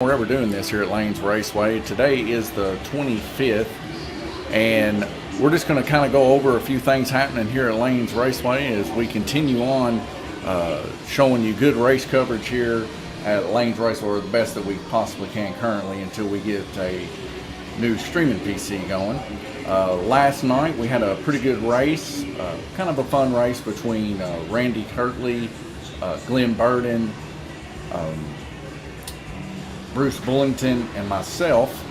We're ever doing this here at Lanes Raceway. Today is the 25th, and we're just going to kind of go over a few things happening here at Lanes Raceway as we continue on showing you good race coverage here at Lanes Raceway, or the best that we possibly can currently until we get a new streaming PC going. Last night we had a pretty good race, kind of a fun race between Randy Kirtley, Glenn Burden, Bruce Bullington, and myself.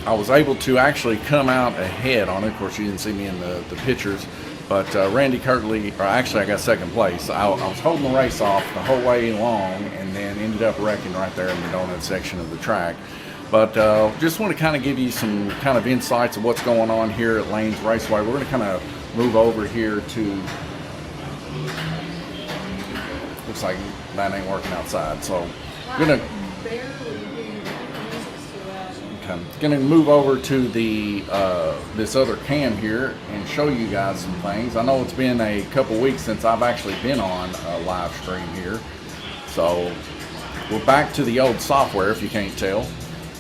I was able to actually come out ahead on it. Of course, you didn't see me in the pictures, but Randy Kirtley, or actually I got second place. I was holding the race off the whole way along and then ended up wrecking right there in the donut section of the track. But just want to kind of give you some kind of insights of what's going on here at Lanes Raceway. We're going to kind of move over here to, looks like that ain't working outside, so I'm going to move over to the this other cam here and show you guys some things. I know it's been a couple weeks since I've actually been on a live stream here, so we're back to the old software if you can't tell.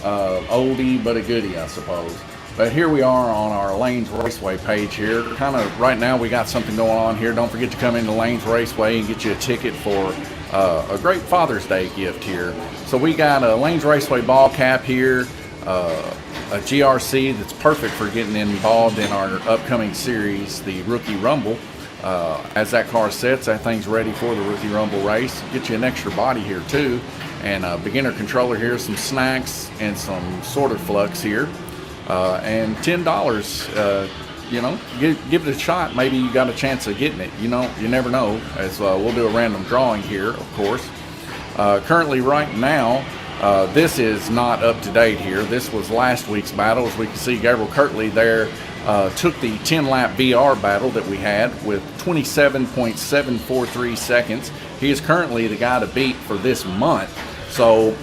Oldie but a goodie, I suppose. But here we are on our Lanes Raceway page here. Kind of right now we got something going on here. Don't forget to come into Lanes Raceway and get you a ticket for a great Father's Day gift here. So we got a Lanes Raceway ball cap here, a GRC that's perfect for getting involved in our upcoming series, the Rookie Rumble. As that car sets, that thing's ready for the Rookie Rumble race. Get you an extra body here too, and a beginner controller here, some snacks, and some sorter flux here, and $10. You know, give it a shot. Maybe you got a chance of getting it. You know, you never know. As we'll do a random drawing here, of course. Currently, right now, this is not up to date here. This was last week's battle. As we can see, Gabriel Kirtley there took the 10-lap VR battle that we had with 27.743 seconds. He is currently the guy to beat for this month. So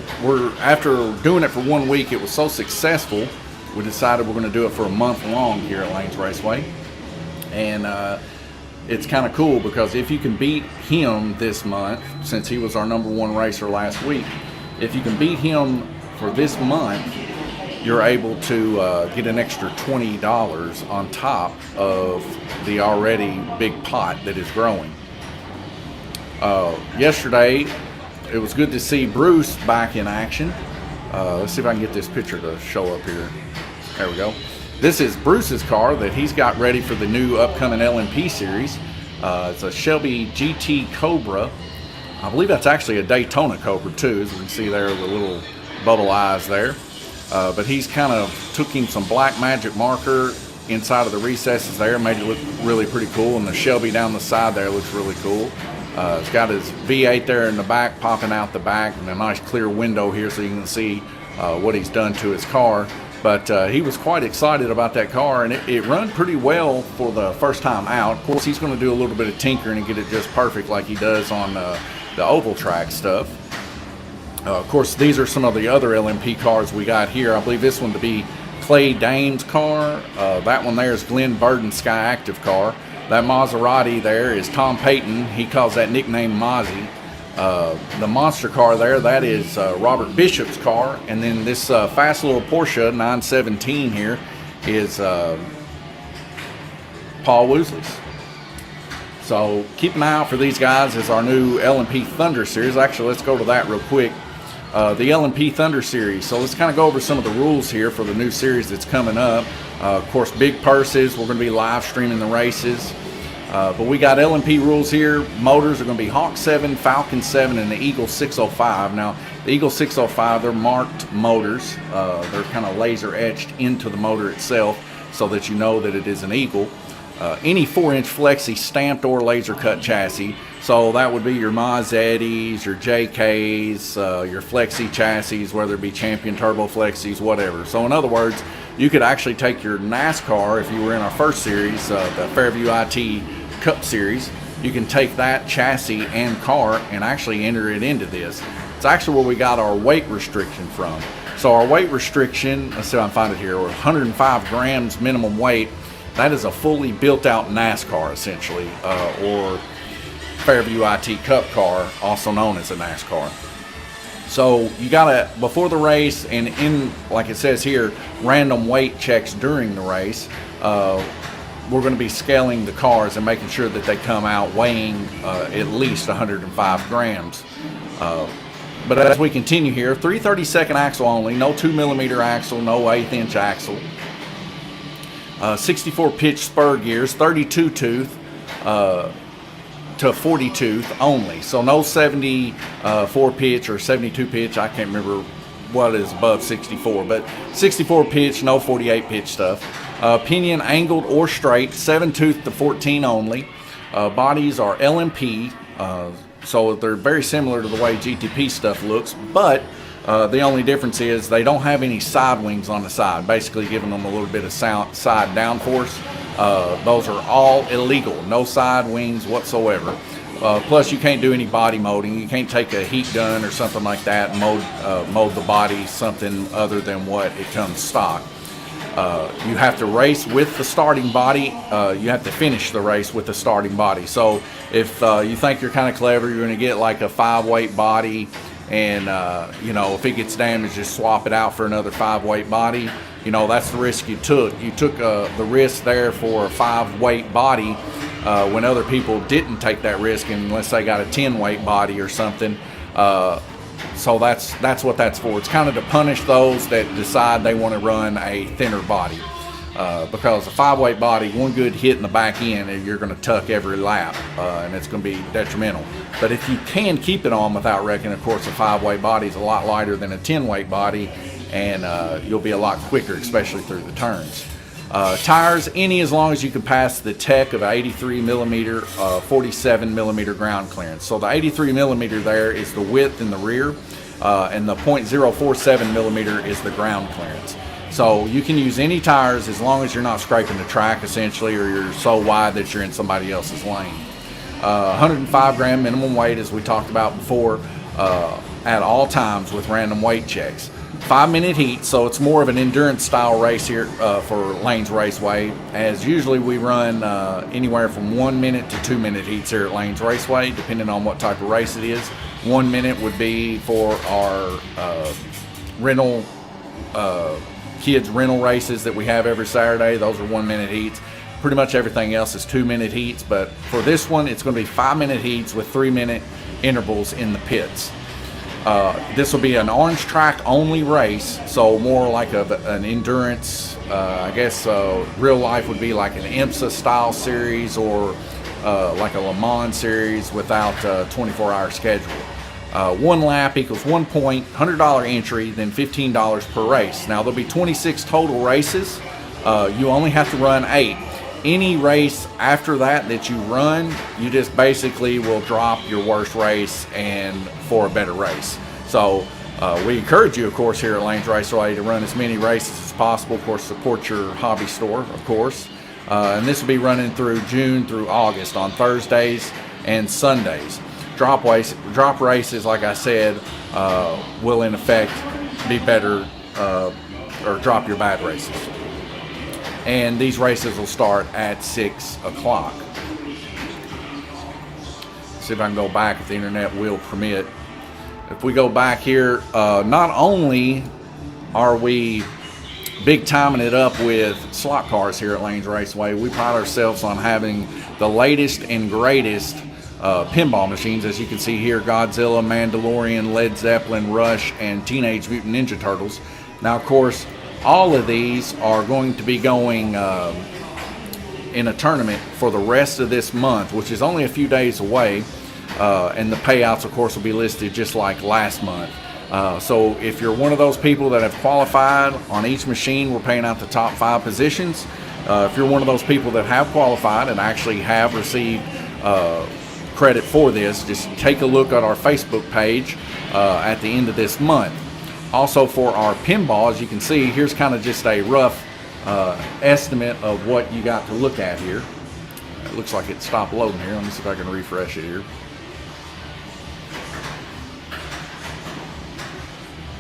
after doing it for 1 week, it was so successful, we decided we're going to do it for a month long here at Lanes Raceway. And it's kind of cool because if you can beat him this month, since he was our #1 racer last week, if you can beat him for this month, you're able to get an extra $20 on top of the already big pot that is growing. Yesterday, it was good to see Bruce back in action. Let's see if I can get this picture to show up here. There we go. This is Bruce's car that he's got ready for the new upcoming LMP series. It's a Shelby GT Cobra. I believe that's actually a Daytona Cobra too, as we can see there, the little bubble eyes there. But he's kind of took him some black magic marker inside of the recesses there, made it look really pretty cool, and the Shelby down the side there looks really cool. It's got his V8 there in the back, popping out the back, and a nice clear window here so you can see what he's done to his car. But he was quite excited about that car, and it run pretty well for the first time out. Of course, he's going to do a little bit of tinkering and get it just perfect like he does on the oval track stuff. Of course, these are some of the other LMP cars we got here. I believe this one to be Clay Dane's car. That one there is Glenn Burden's Sky Active car. That Maserati there is Tom Payton. He calls that nickname Mozzie. The monster car there, that is Robert Bishop's car. And then this fast little Porsche 917 here is Paul Woosley's. So keep an eye out for these guys as our new LMP Thunder Series. Actually, let's go to that real quick. The LMP Thunder Series. So let's kind of go over some of the rules here for the new series that's coming up. Of course, big purses. We're going to be live streaming the races. But we got LMP rules here. Motors are going to be Hawk 7, Falcon 7, and the Eagle 605. Now, the Eagle 605, they're marked motors. They're kind of laser etched into the motor itself so that you know that it is an Eagle. Any 4-inch flexi stamped or laser cut chassis. So that would be your Mazzettis, your JKs, your flexi chassis, whether it be Champion Turbo Flexis, whatever. So in other words, you could actually take your NASCAR, if you were in our first series, the Fairview IT Cup Series, you can take that chassis and car and actually enter it into this. It's actually where we got our weight restriction from. So our weight restriction, let's see if I can find it here, 105 grams minimum weight. That is a fully built out NASCAR essentially, or Fairview IT Cup car, also known as a NASCAR. So you gotta, before the race and in, like it says here, random weight checks during the race, we're going to be scaling the cars and making sure that they come out weighing at least 105 grams. But as we continue here, 3/32 axle only, no 2mm axle, no 1/8 inch axle. 64 pitch spur gears, 32 tooth to 40 tooth only. So no 74 pitch or 72 pitch. I can't remember what is above 64, but 64 pitch, no 48 pitch stuff. Pinion angled or straight, 7 tooth to 14 only. Bodies are LMP, so they're very similar to the way GTP stuff looks, but the only difference is they don't have any side wings on the side, basically giving them a little bit of side downforce. Those are all illegal, no side wings whatsoever. Plus, you can't do any body molding. You can't take a heat gun or something like that and mold the body something other than what it comes stock. You have to race with the starting body. You have to finish the race with the starting body. So if you think you're kind of clever, you're going to get like a 5-weight body, and you know, if it gets damaged, just swap it out for another 5-weight body. You know, that's the risk you took. You took the risk there for a 5-weight body when other people didn't take that risk unless they got a 10-weight body or something. So that's what that's for. It's kind of to punish those that decide they want to run a thinner body. Because a 5-weight body, one good hit in the back end, and you're going to tuck every lap, and it's going to be detrimental. But if you can keep it on without wrecking, of course, a 5-weight body is a lot lighter than a 10-weight body, and you'll be a lot quicker, especially through the turns. Tires, any as long as you can pass the tech of 83mm, 47mm ground clearance. So the 83mm there is the width in the rear, and the .047mm is the ground clearance. So you can use any tires as long as you're not scraping the track, essentially, or you're so wide that you're in somebody else's lane. 105 gram minimum weight, as we talked about before, at all times with random weight checks. 5-minute heat, so it's more of an endurance style race here for Lanes Raceway, as usually we run anywhere from 1 minute to 2-minute heats here at Lanes Raceway, depending on what type of race it is. 1 minute would be for our rental kids rental races that we have every Saturday. Those are 1-minute heats. Pretty much everything else is 2-minute heats, but for this one it's going to be 5-minute heats with 3-minute intervals in the pits. This will be an orange track only race, so more like an endurance, I guess real life would be like an IMSA style series, or like a Le Mans series without a 24-hour schedule. 1 lap equals 1 point, $100 entry, then $15 per race. Now there'll be 26 total races. You only have to run 8. Any race after that you run, you just basically will drop your worst race and for a better race. So we encourage you, of course, here at Lanes Raceway to run as many races as possible. Of course, support your hobby store, of course. And this will be running through June through August on Thursdays and Sundays. Drop races, like I said, will in effect be better, or drop your bad races. And these races will start at 6 o'clock. See if I can go back if the internet will permit. If we go back here, not only are we big timing it up with slot cars here at Lanes Raceway, we pride ourselves on having the latest and greatest pinball machines. As you can see here, Godzilla, Mandalorian, Led Zeppelin, Rush, and Teenage Mutant Ninja Turtles. Now, of course, all of these are going to be going in a tournament for the rest of this month, which is only a few days away, and the payouts, of course, will be listed just like last month. So if you're one of those people that have qualified on each machine, we're paying out the top 5 positions. If you're one of those people that have qualified and actually have received credit for this, just take a look at our Facebook page at the end of this month. Also, for our pinball, as you can see, here's kind of just a rough estimate of what you got to look at here. It looks like it stopped loading here. Let me see if I can refresh it here.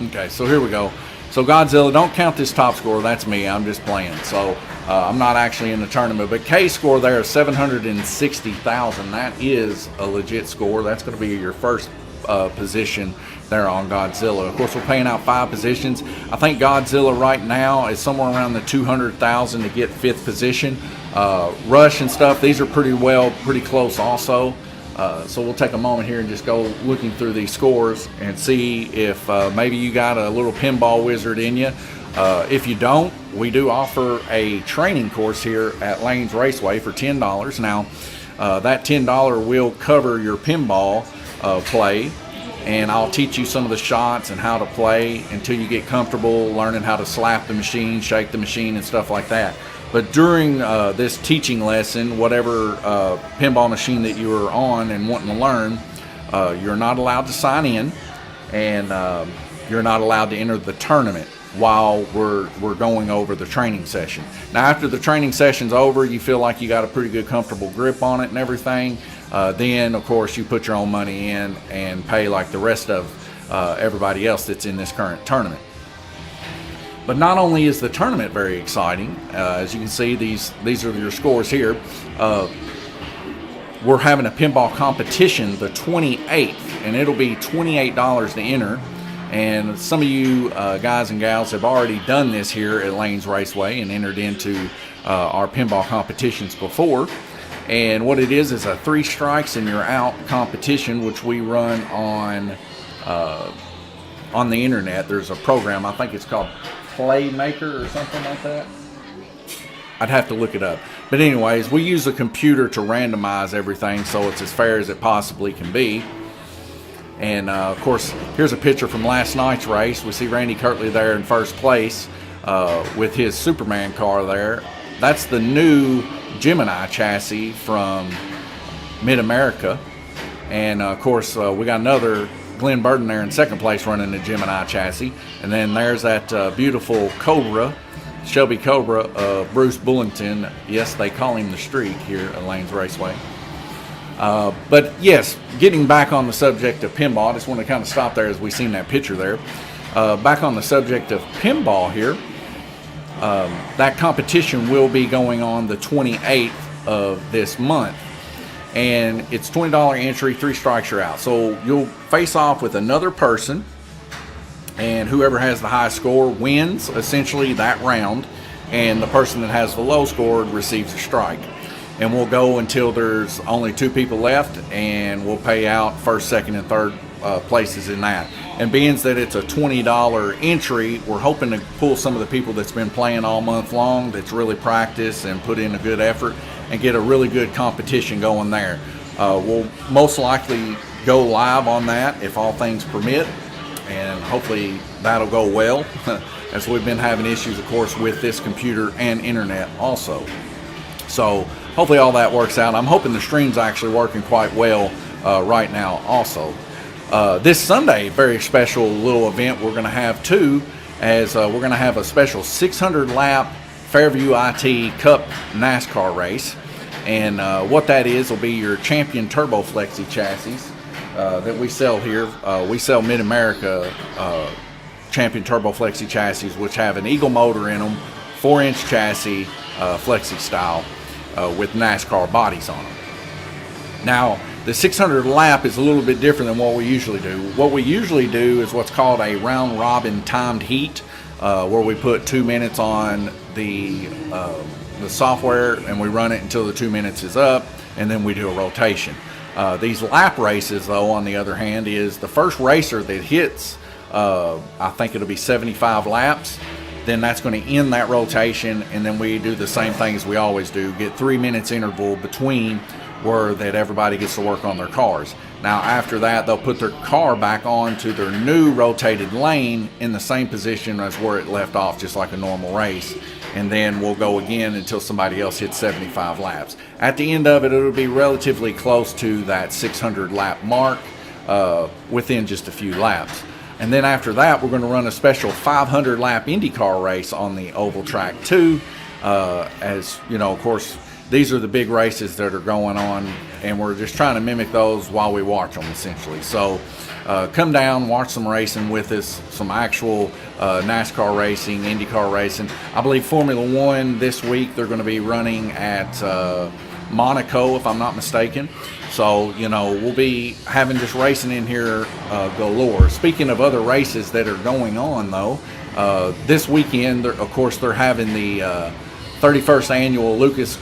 Okay, so here we go. So Godzilla, don't count this top score. That's me. I'm just playing. So I'm not actually in the tournament. But K score there is 760,000. That is a legit score. That's going to be your first position there on Godzilla. Of course, we're paying out 5 positions. I think Godzilla right now is somewhere around the 200,000 to get 5th position. Rush and stuff, these are pretty close also. So we'll take a moment here and just go looking through these scores and see if maybe you got a little pinball wizard in you. If you don't, we do offer a training course here at Lanes Raceway for $10. Now, that $10 will cover your pinball play, and I'll teach you some of the shots and how to play until you get comfortable learning how to slap the machine, shake the machine, and stuff like that. But during this teaching lesson, whatever pinball machine that you are on and wanting to learn, you're not allowed to sign in, and you're not allowed to enter the tournament while we're going over the training session. Now, after the training session's over, you feel like you got a pretty good comfortable grip on it and everything, then of course you put your own money in and pay like the rest of everybody else that's in this current tournament. But not only is the tournament very exciting, as you can see, these are your scores here. We're having a pinball competition the 28th, and it'll be $28 to enter. And some of you guys and gals have already done this here at Lanes Raceway and entered into our pinball competitions before. And what it is a 3 strikes and you're out competition, which we run on the internet. There's a program, I think it's called Playmaker or something like that. I'd have to look it up. But anyways, we use a computer to randomize everything so it's as fair as it possibly can be. And of course, here's a picture from last night's race. We see Randy Kirtley there in first place with his Superman car there. That's the new Gemini chassis from Mid-America. And of course, we got another Glenn Burden there in second place running the Gemini chassis. And then there's that beautiful Cobra, Shelby Cobra, Bruce Bullington. Yes, they call him the Streak here at Lanes Raceway. But yes, getting back on the subject of pinball, I just want to kind of stop there as we seen that picture there. Back on the subject of pinball here, that competition will be going on the 28th of this month. And it's $20 entry, 3 strikes you're out. So you'll face off with another person, and whoever has the high score wins essentially that round, and the person that has the low score receives a strike. And we'll go until there's only 2 people left, and we'll pay out first, second, and third places in that. And being that it's a $20 entry, we're hoping to pull some of the people that's been playing all month long, that's really practiced and put in a good effort, and get a really good competition going there. We'll most likely go live on that if all things permit, and hopefully that'll go well, as we've been having issues, of course, with this computer and internet also. So hopefully all that works out. I'm hoping the stream's actually working quite well right now also. This Sunday, very special little event we're going to have too, as we're going to have a special 600 lap Fairview IT Cup NASCAR race. And what that is will be your Champion Turbo Flexi chassis that we sell here. We sell Mid-America Champion Turbo Flexi chassis, which have an Eagle motor in them, 4-inch chassis, Flexi style, with NASCAR bodies on them. Now, the 600 lap is a little bit different than what we usually do. What we usually do is what's called a round robin timed heat, where we put 2 minutes on the software and we run it until the 2 minutes is up, and then we do a rotation. These lap races, though, on the other hand, is the first racer that hits, I think it'll be 75 laps, then that's going to end that rotation, and then we do the same thing as we always do, get 3 minutes interval between where that everybody gets to work on their cars. Now after that, they'll put their car back onto their new rotated lane in the same position as where it left off, just like a normal race. And then we'll go again until somebody else hits 75 laps. At the end of it, it'll be relatively close to that 600 lap mark within just a few laps. And then after that, we're going to run a special 500 lap IndyCar race on the oval track too. As you know, of course, these are the big races that are going on, and we're just trying to mimic those while we watch them, essentially. So come down, watch some racing with us, some actual NASCAR racing, IndyCar racing. I believe Formula One this week, they're going to be running at Monaco, if I'm not mistaken. So, you know, we'll be having just racing in here galore. Speaking of other races that are going on, though, this weekend, of course, they're having the 31st annual Lucas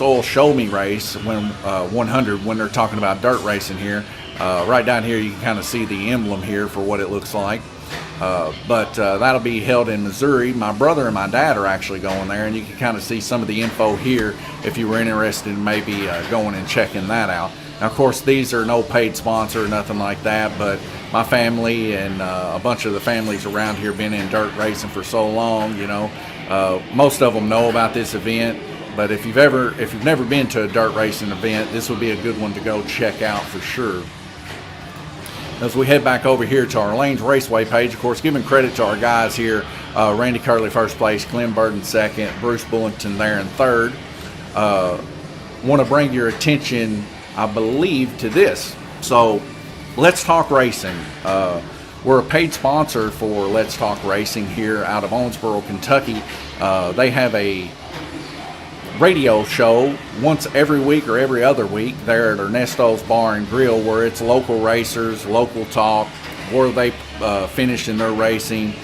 Oil Show Me race 100 when they're talking about dirt racing here. Right down here, you can kind of see the emblem here for what it looks like. But that'll be held in Missouri. My brother and my dad are actually going there, and you can kind of see some of the info here if you were interested in maybe going and checking that out. Now, of course, these are no paid sponsor or nothing like that, but my family and a bunch of the families around here been in dirt racing for so long, you know. Most of them know about this event, but if you've never been to a dirt racing event, this would be a good one to go check out for sure. As we head back over here to our Lanes Raceway page, of course, giving credit to our guys here, Randy Curley first place, Glenn Burton second, Bruce Bullington there in third. Want to bring your attention, I believe, to this. So, Let's Talk Racing. We're a paid sponsor for Let's Talk Racing here out of Owensboro, Kentucky. They have a radio show once every week or every other week there at Ernesto's Bar and Grill, where it's local racers, local talk, where they finish in their racing.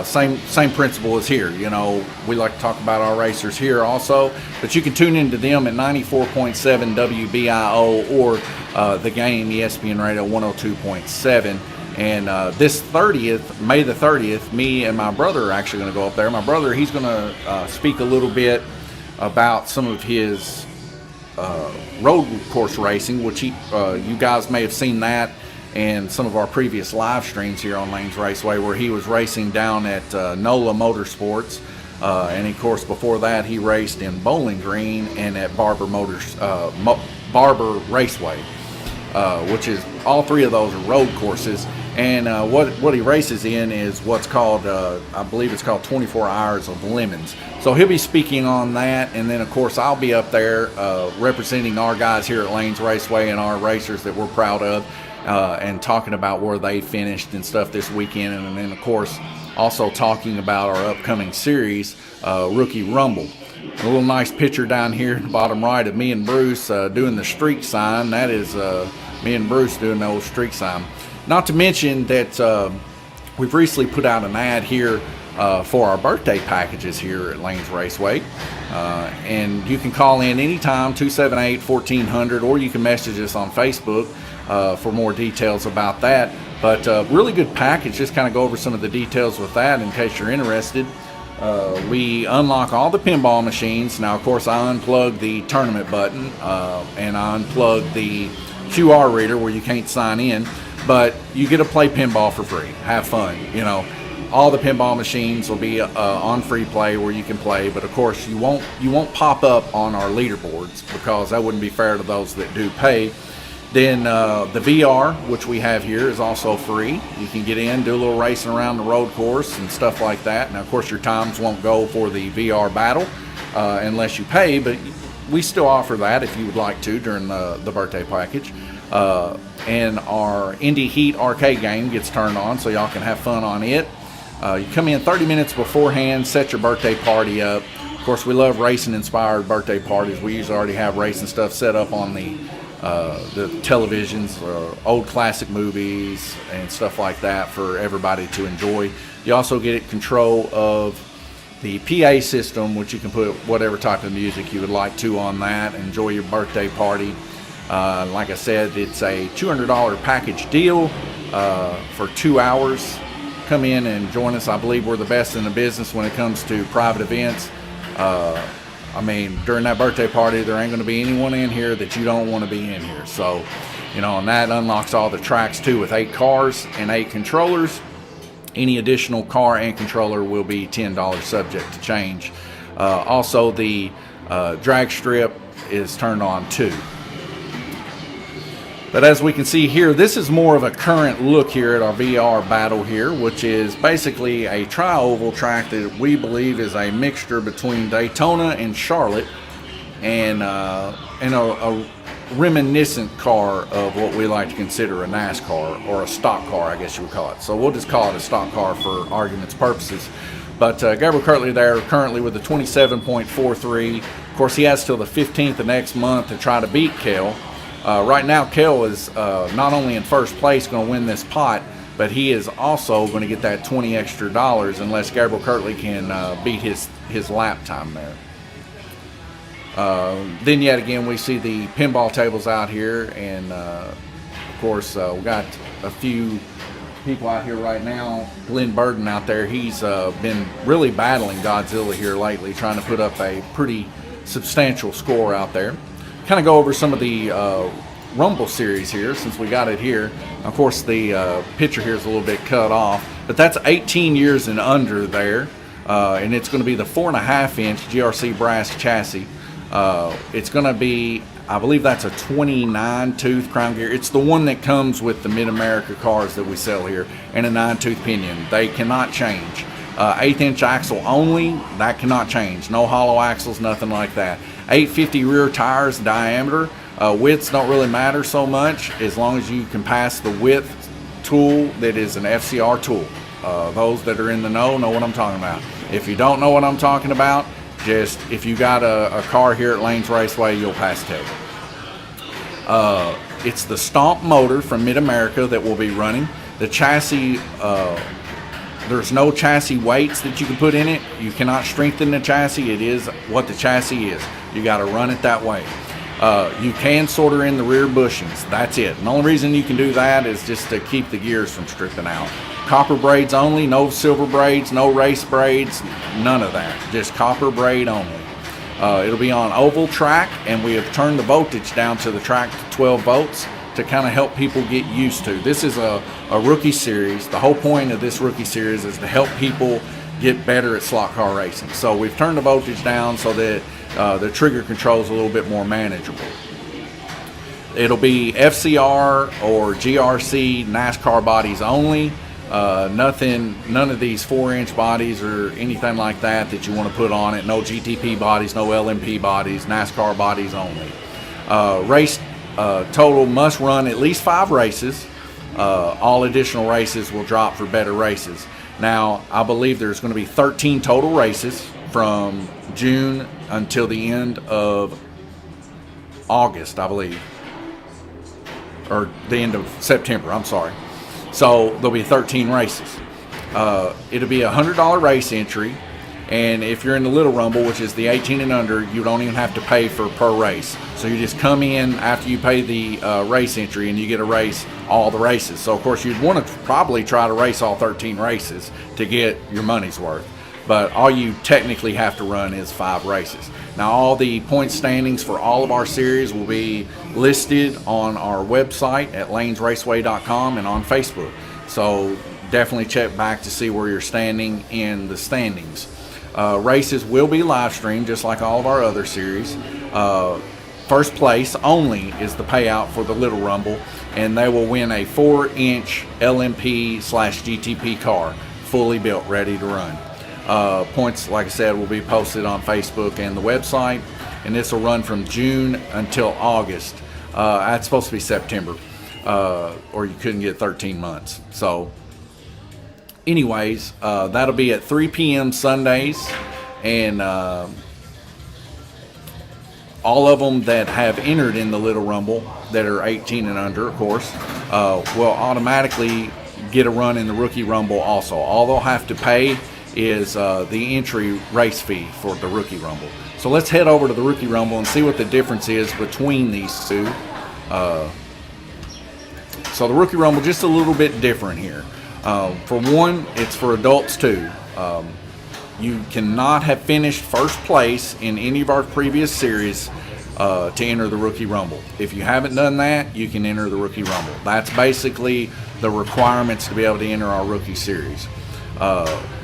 Same principle as here. You know, we like to talk about our racers here also, but you can tune into them at 94.7 WBIO or the game ESPN Radio 102.7. And this 30th, May the 30th, me and my brother are actually going to go up there. My brother, he's going to speak a little bit about some of his road course racing, which you guys may have seen that in some of our previous live streams here on Lanes Raceway, where he was racing down at NOLA Motorsports, and of course before that he raced in Bowling Green and at Barber Raceway, which is all three of those are road courses. And what he races in is what's called, I believe it's called 24 Hours of Lemons. So he'll be speaking on that, and then of course I'll be up there representing our guys here at Lanes Raceway and our racers that we're proud of, and talking about where they finished and stuff this weekend, and then of course also talking about our upcoming series, Rookie Rumble. A little nice picture down here at the bottom right of me and Bruce doing the streak sign. That is me and Bruce doing the old streak sign. Not to mention that we've recently put out an ad here for our birthday packages here at Lanes Raceway. And you can call in anytime, 278-1400, or you can message us on Facebook for more details about that. But really good package, just kind of go over some of the details with that in case you're interested. We unlock all the pinball machines. Now, of course, I unplugged the tournament button and I unplugged the QR reader where you can't sign in. But you get to play pinball for free. Have fun. You know, all the pinball machines will be on free play where you can play. But of course, you won't pop up on our leaderboards because that wouldn't be fair to those that do pay. Then the VR, which we have here, is also free. You can get in, do a little racing around the road course and stuff like that. Now, of course, your times won't go for the VR battle unless you pay, but we still offer that if you would like to during the birthday package. And our Indy Heat arcade game gets turned on so y'all can have fun on it. You come in 30 minutes beforehand, set your birthday party up. Of course, we love racing-inspired birthday parties. We usually already have racing stuff set up on the televisions, old classic movies and stuff like that for everybody to enjoy. You also get control of the PA system, which you can put whatever type of music you would like to on that. Enjoy your birthday party. Like I said, it's a $200 package deal for 2 hours. Come in and join us. I believe we're the best in the business when it comes to private events. I mean, during that birthday party, there ain't going to be anyone in here that you don't want to be in here. So, you know, and that unlocks all the tracks too with 8 cars and 8 controllers. Any additional car and controller will be $10 subject to change. Also, the drag strip is turned on too. But as we can see here, this is more of a current look here at our VR battle here, which is basically a tri-oval track that we believe is a mixture between Daytona and Charlotte, and a reminiscent car of what we like to consider a NASCAR, or a stock car, I guess you would call it. So we'll just call it a stock car for argument's purposes. But Gabriel Kirtley there currently with a 27.43 Of course, he has till the 15th of next month to try to beat Kel. Right now, Kel is not only in first place going to win this pot, but he is also going to get that $20 extra unless Gabriel Kirtley can beat his lap time there. Then yet again, we see the pinball tables out here, and of course, we got a few people out here right now. Glenn Burden out there, he's been really battling Godzilla here lately, trying to put up a pretty substantial score out there. Kind of go over some of the Rumble series here since we got it here. Of course, the picture here is a little bit cut off, but that's 18 years and under there, and it's going to be the 4.5-inch GRC brass chassis. It's going to be, I believe that's a 29-tooth crown gear. It's the one that comes with the Mid-America cars that we sell here, and a 9-tooth pinion. They cannot change. 1/8-inch axle only, that cannot change. No hollow axles, nothing like that. 850 rear tires diameter. Widths don't really matter so much as long as you can pass the width tool that is an FCR tool. Those that are in the know what I'm talking about. If you don't know what I'm talking about, just if you got a car here at Lanes Raceway, you'll pass test. It's the Stomp motor from Mid-America that will be running. The chassis, there's no chassis weights that you can put in it. You cannot strengthen the chassis. It is what the chassis is. You got to run it that way. You can solder in the rear bushings. That's it. And the only reason you can do that is just to keep the gears from stripping out. Copper braids only, no silver braids, no race braids, none of that. Just copper braid only. It'll be on oval track, and we have turned the voltage down to the track to 12 volts to kind of help people get used to. This is a rookie series. The whole point of this rookie series is to help people get better at slot car racing. So we've turned the voltage down so that the trigger control is a little bit more manageable. It'll be FCR or GRC NASCAR bodies only. None of these 4-inch bodies or anything like that you want to put on it. No GTP bodies, no LMP bodies, NASCAR bodies only. Race total must run at least 5 races. All additional races will drop for better races. Now, I believe there's going to be 13 total races from June until the end of August, I believe. Or the end of September, I'm sorry. So there'll be 13 races. It'll be a $100 race entry, and if you're in the Little Rumble, which is the 18 and under, you don't even have to pay for per race. So you just come in after you pay the race entry, and you get to race all the races. So of course you'd want to probably try to race all 13 races to get your money's worth. But all you technically have to run is 5 races. Now, all the point standings for all of our series will be listed on our website at lanesraceway.com and on Facebook. So definitely check back to see where you're standing in the standings. Races will be live streamed just like all of our other series. First place only is the payout for the Little Rumble, and they will win a 4-inch LMP/GTP car, fully built, ready to run. Points, like I said, will be posted on Facebook and the website, and this will run from June until August. That's supposed to be September, or you couldn't get 13 months. So anyways, that'll be at 3 p.m. Sundays, and all of them that have entered in the Little Rumble that are 18 and under, of course, will automatically get a run in the Rookie Rumble also. All they'll have to pay is the entry race fee for the Rookie Rumble. So let's head over to the Rookie Rumble and see what the difference is between these two. So the Rookie Rumble, just a little bit different here. For one, it's for adults too. You cannot have finished first place in any of our previous series to enter the Rookie Rumble. If you haven't done that, you can enter the Rookie Rumble. That's basically the requirements to be able to enter our Rookie Series.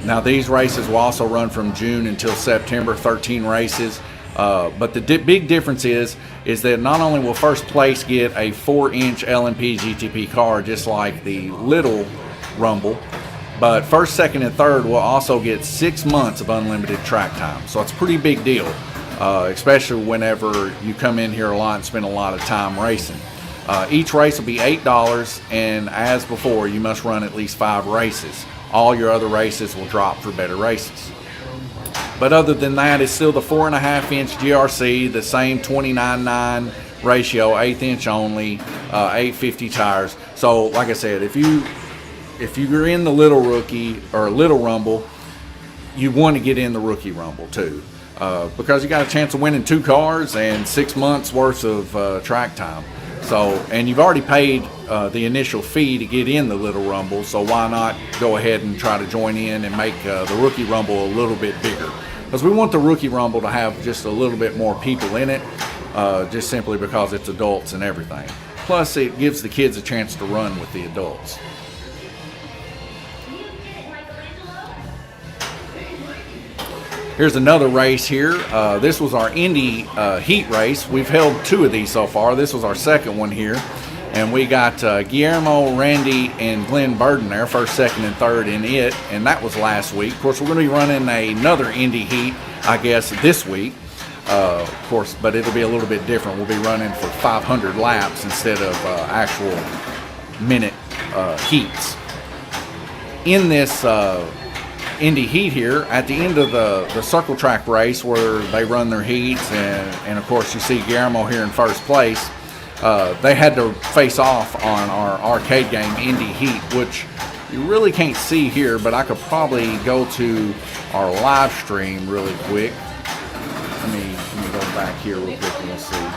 Now these races will also run from June until September, 13 races. But the big difference is that not only will first place get a 4-inch LMP GTP car just like the Little Rumble, but first, second, and third will also get 6 months of unlimited track time. So it's a pretty big deal, especially whenever you come in here a lot and spend a lot of time racing. Each race will be $8, and as before, you must run at least 5 races. All your other races will drop for better races. But other than that, it's still the 4.5-inch GRC, the same 29.9 ratio, 1/8 inch only, 850 tires. So like I said, if you're in the little rookie or little rumble, you want to get in the rookie rumble too, because you got a chance of winning 2 cars and 6 months worth of track time. So, and you've already paid the initial fee to get in the little rumble, so why not go ahead and try to join in and make the rookie rumble a little bit bigger? Because we want the rookie rumble to have just a little bit more people in it, just simply because it's adults and everything. Plus, it gives the kids a chance to run with the adults. Here's another race here. This was our Indy heat race. We've held 2 of these so far. This was our second one here. And we got Guillermo, Randy, and Glenn Burden there, first, second, and third in it. And that was last week. Of course, we're going to be running another Indy heat, I guess, this week. Of course, but it'll be a little bit different. We'll be running for 500 laps instead of actual minute heats. In this Indy heat here, at the end of the circle track race where they run their heats, and of course you see Guillermo here in first place, they had to face off on our arcade game Indy Heat, which you really can't see here, but I could probably go to our live stream really quick. Let me go back here real quick and we'll see.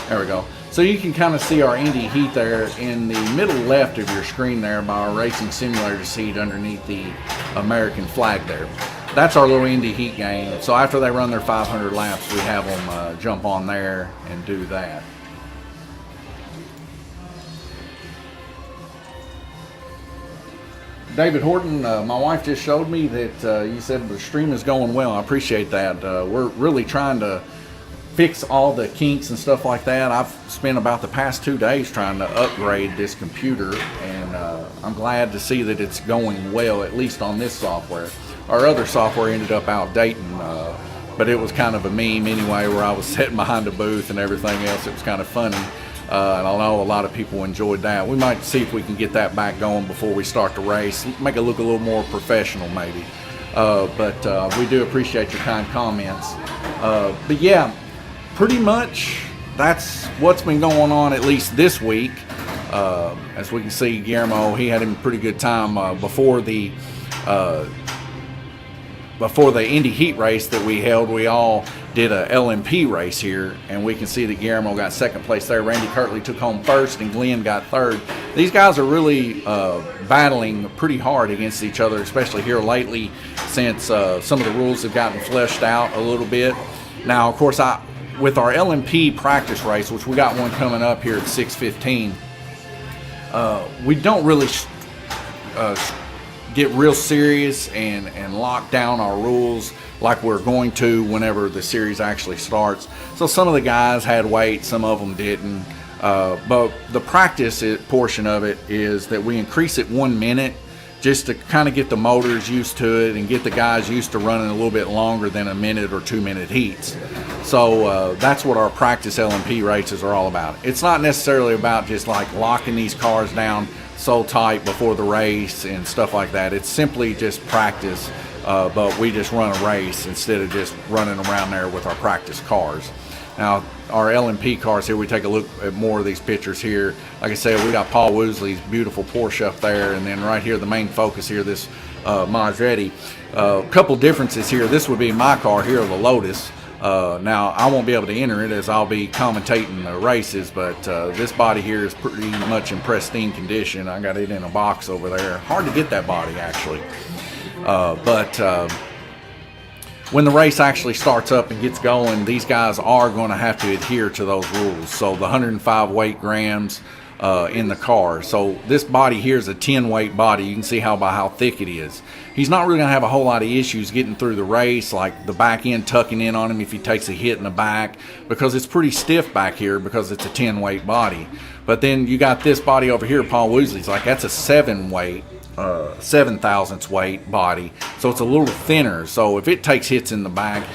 There we go. So you can kind of see our Indy Heat there in the middle left of your screen there by our racing simulator seat underneath the American flag there. That's our little Indy Heat game. So after they run their 500 laps, we have them jump on there and do that. David Horton, my wife just showed me that you said the stream is going well. I appreciate that. We're really trying to fix all the kinks and stuff like that. I've spent about the past 2 days trying to upgrade this computer, and I'm glad to see that it's going well, at least on this software. Our other software ended up outdating, but it was kind of a meme anyway, where I was sitting behind a booth and everything else. It was kind of funny, and I know a lot of people enjoyed that. We might see if we can get that back going before we start the race, make it look a little more professional maybe. But we do appreciate your kind comments. But yeah, pretty much that's what's been going on, at least this week. As we can see, Guillermo, he had a pretty good time before the Indy Heat race that we held. We all did a LMP race here, and we can see that Guillermo got second place there. Randy Kirtley took home first, and Glenn got third. These guys are really battling pretty hard against each other, especially here lately, since some of the rules have gotten fleshed out a little bit. Now, of course, with our LMP practice race, which we got one coming up here at 6:15, we don't really get real serious and lock down our rules like we're going to whenever the series actually starts. So some of the guys had weight, some of them didn't. But the practice portion of it is that we increase it 1 minute just to kind of get the motors used to it and get the guys used to running a little bit longer than a minute or 2 minute heats. So that's what our practice LMP races are all about. It's not necessarily about just like locking these cars down so tight before the race and stuff like that. It's simply just practice, but we just run a race instead of just running around there with our practice cars. Now, our LMP cars here, we take a look at more of these pictures here. Like I said, we got Paul Woosley's beautiful Porsche up there, and then right here, the main focus here, this Maserati. A couple differences here. This would be my car here, the Lotus. Now, I won't be able to enter it as I'll be commentating the races, but this body here is pretty much in pristine condition. I got it in a box over there. Hard to get that body, actually. But when the race actually starts up and gets going, these guys are going to have to adhere to those rules. So the 105 weight grams in the car. So this body here is a 10 weight body. You can see by how thick it is. He's not really going to have a whole lot of issues getting through the race, like the back end tucking in on him if he takes a hit in the back, because it's pretty stiff back here because it's a 10 weight body. But then you got this body over here, Paul Woosley's like, that's a 7 weight. 7 thousandths weight body, so it's a little thinner. So if it takes hits in the back,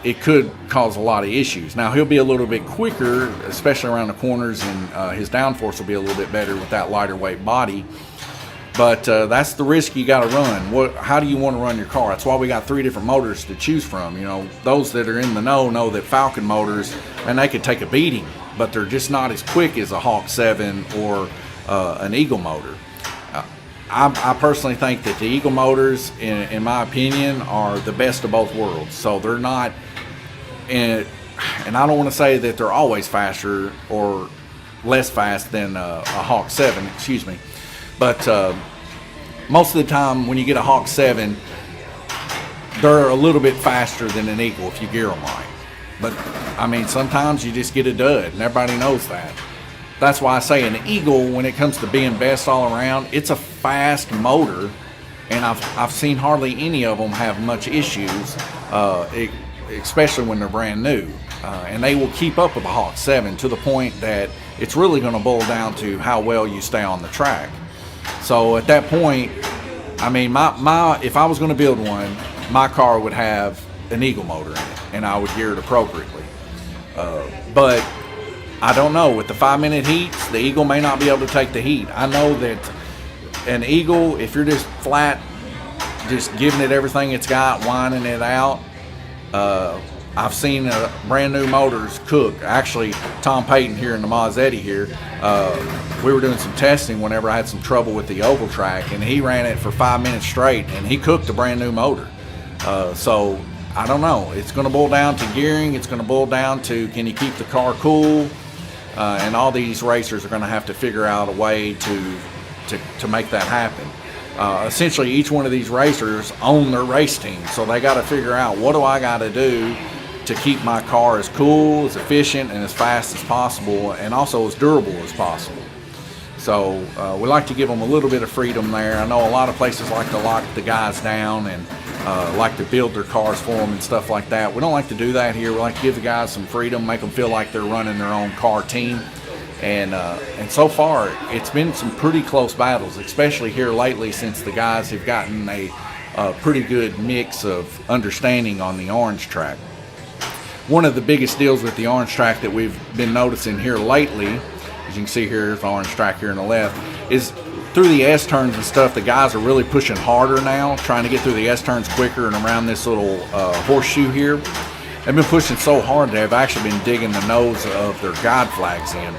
it could cause a lot of issues. Now he'll be a little bit quicker, especially around the corners, and his downforce will be a little bit better with that lighter weight body. But that's the risk you got to run. How do you want to run your car? That's why we got 3 different motors to choose from. You know, those that are in the know that Falcon motors, and they could take a beating, but they're just not as quick as a Hawk 7 or an Eagle motor. I personally think that the Eagle motors, in my opinion, are the best of both worlds. So they're not, and I don't want to say that they're always faster or less fast than a Hawk 7, excuse me. But most of the time when you get a Hawk 7, they're a little bit faster than an Eagle if you gear them right. But, I mean, sometimes you just get a dud, and everybody knows that. That's why I say an Eagle, when it comes to being best all around, it's a fast motor, and I've seen hardly any of them have much issues, especially when they're brand new. And they will keep up with the Hawk 7 to the point that it's really going to boil down to how well you stay on the track. So at that point, I mean, if I was going to build one, my car would have an Eagle motor in it, and I would gear it appropriately. But I don't know, with the 5-minute heats, the Eagle may not be able to take the heat. I know that an Eagle, if you're just flat, just giving it everything it's got, whining it out, I've seen brand new motors cook. Actually, Tom Payton here in the Mazzetti here, we were doing some testing whenever I had some trouble with the oval track, and he ran it for 5 minutes straight, and he cooked a brand new motor. So I don't know. It's going to boil down to gearing. It's going to boil down to, can you keep the car cool? And all these racers are going to have to figure out a way to make that happen. Essentially, each one of these racers own their race team, so they got to figure out, what do I got to do to keep my car as cool, as efficient, and as fast as possible, and also as durable as possible. So we like to give them a little bit of freedom there. I know a lot of places like to lock the guys down and like to build their cars for them and stuff like that. We don't like to do that here. We like to give the guys some freedom, make them feel like they're running their own car team. And so far, it's been some pretty close battles, especially here lately, since the guys have gotten a pretty good mix of understanding on the orange track. One of the biggest deals with the orange track that we've been noticing here lately, as you can see here, the orange track here on the left, is through the S-turns and stuff, the guys are really pushing harder now, trying to get through the S-turns quicker and around this little horseshoe here. They've been pushing so hard, they've actually been digging the nose of their guide flags in.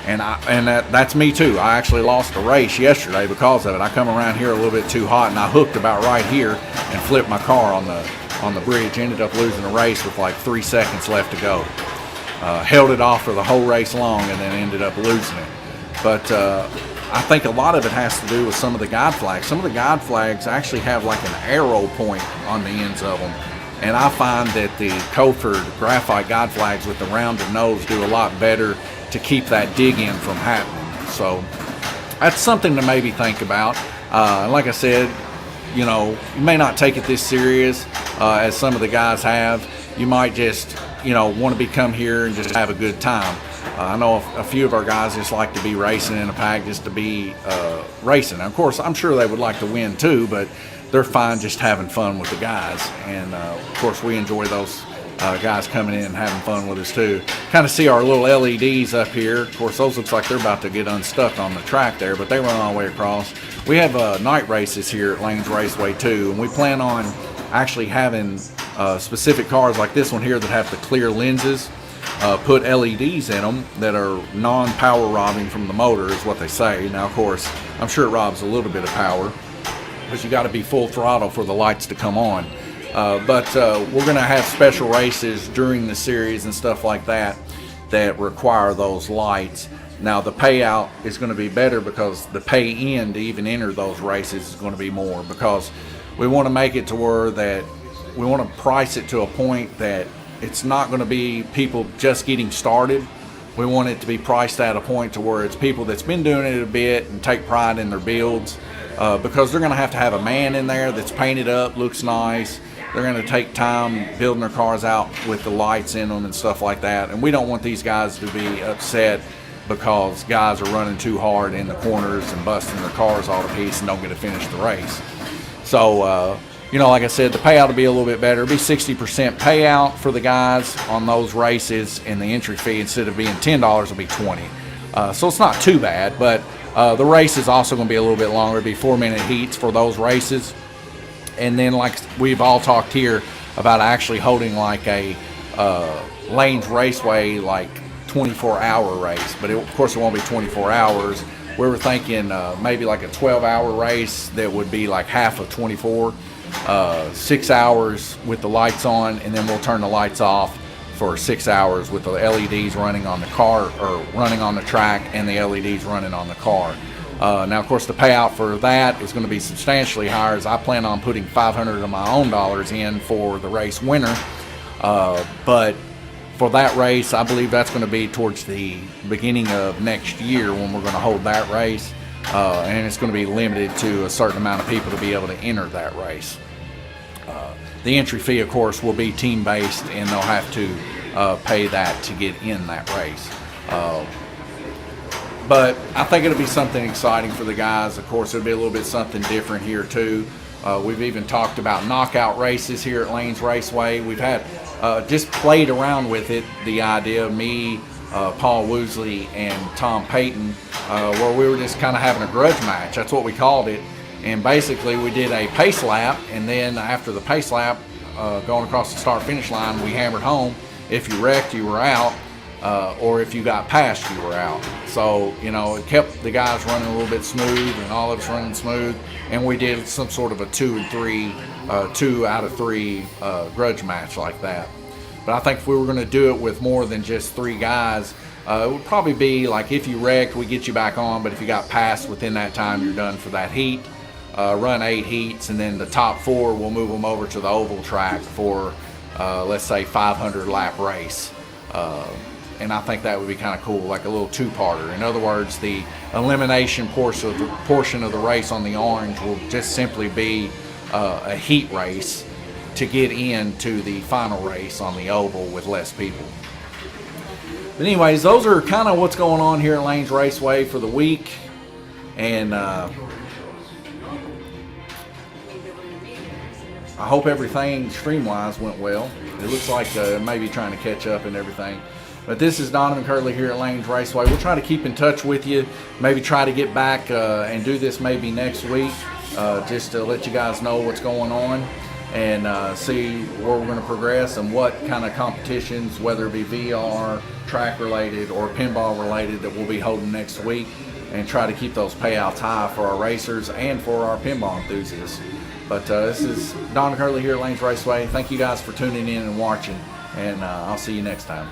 And that's me too. I actually lost a race yesterday because of it. I come around here a little bit too hot, and I hooked about right here and flipped my car on the bridge. Ended up losing the race with like 3 seconds left to go. Held it off for the whole race long, and then ended up losing it. But I think a lot of it has to do with some of the guide flags. Some of the guide flags actually have like an arrow point on the ends of them. And I find that the Coulthard graphite guide flags with the rounded nose do a lot better to keep that dig in from happening. So that's something to maybe think about. Like I said, you know, you may not take it this serious as some of the guys have. You might just, you know, want to come here and just have a good time. I know a few of our guys just like to be racing in a pack just to be racing. Now, of course, I'm sure they would like to win too, but they're fine just having fun with the guys. And of course, we enjoy those guys coming in and having fun with us too. Kind of see our little LEDs up here. Of course, those looks like they're about to get unstuck on the track there, but they run all the way across. We have night races here at Lanes Raceway too, and we plan on actually having specific cars like this one here that have the clear lenses, put LEDs in them that are non-power robbing from the motor is what they say. Now, of course, I'm sure it robs a little bit of power, because you got to be full throttle for the lights to come on. But we're going to have special races during the series and stuff like that that require those lights. Now, the payout is going to be better because the pay-in to even enter those races is going to be more, because we want to make it to where that we want to price it to a point that it's not going to be people just getting started. We want it to be priced at a point to where it's people that's been doing it a bit and take pride in their builds, because they're going to have a man in there that's painted up, looks nice. They're going to take time building their cars out with the lights in them and stuff like that. And we don't want these guys to be upset because guys are running too hard in the corners and busting their cars all to pieces and don't get to finish the race. So, you know, like I said, the payout will be a little bit better. It'll be 60% payout for the guys on those races, and the entry fee, instead of being $10, will be $20. So it's not too bad, but The race is also going to be a little bit longer. It'll be 4-minute heats for those races. And then, like we've all talked here about, actually holding like a Lanes Raceway like 24-hour race. But of course it won't be 24 hours. We were thinking maybe like a 12-hour race that would be like half of 24. 6 hours with the lights on, and then we'll turn the lights off for 6 hours with the LEDs running on the car, or running on the track, and the LEDs running on the car. Now, of course, the payout for that is going to be substantially higher, as I plan on putting $500 of my own dollars in for the race winner. But for that race, I believe that's going to be towards the beginning of next year when we're going to hold that race. And it's going to be limited to a certain amount of people to be able to enter that race. The entry fee, of course, will be team-based, and they'll have to pay that to get in that race. But I think it'll be something exciting for the guys. Of course, it'll be a little bit something different here, too. We've even talked about knockout races here at Lanes Raceway. We've had just played around with it, the idea of me, Paul Woosley, and Tom Payton, where we were just kind of having a grudge match. That's what we called it. And basically we did a pace lap, and then after the pace lap, going across the start-finish line, we hammered home. If you wrecked, you were out, or if you got passed, you were out. So, you know, it kept the guys running a little bit smooth, and all of us running smooth, and we did some sort of a 2 out of 3 grudge match like that. But I think if we were going to do it with more than just 3 guys, it would probably be like, if you wrecked, we get you back on, but if you got passed within that time, you're done for that heat. Run 8 heats, and then the top 4, we'll move them over to the oval track for, let's say, 500 lap race. And I think that would be kind of cool, like a little 2-parter. In other words, the elimination portion of the race on the orange will just simply be a heat race to get into the final race on the oval with less people. But anyways, those are kind of what's going on here at Lanes Raceway for the week. And I hope everything stream-wise went well. It looks like maybe trying to catch up and everything. But this is Donovan Curley here at Lanes Raceway. We'll try to keep in touch with you. Maybe try to get back and do this maybe next week, just to let you guys know what's going on, and see where we're going to progress and what kind of competitions, whether it be VR, track related, or pinball related, that we'll be holding next week, and try to keep those payouts high for our racers and for our pinball enthusiasts. But this is Don Curley here at Lanes Raceway. Thank you guys for tuning in and watching, and I'll see you next time.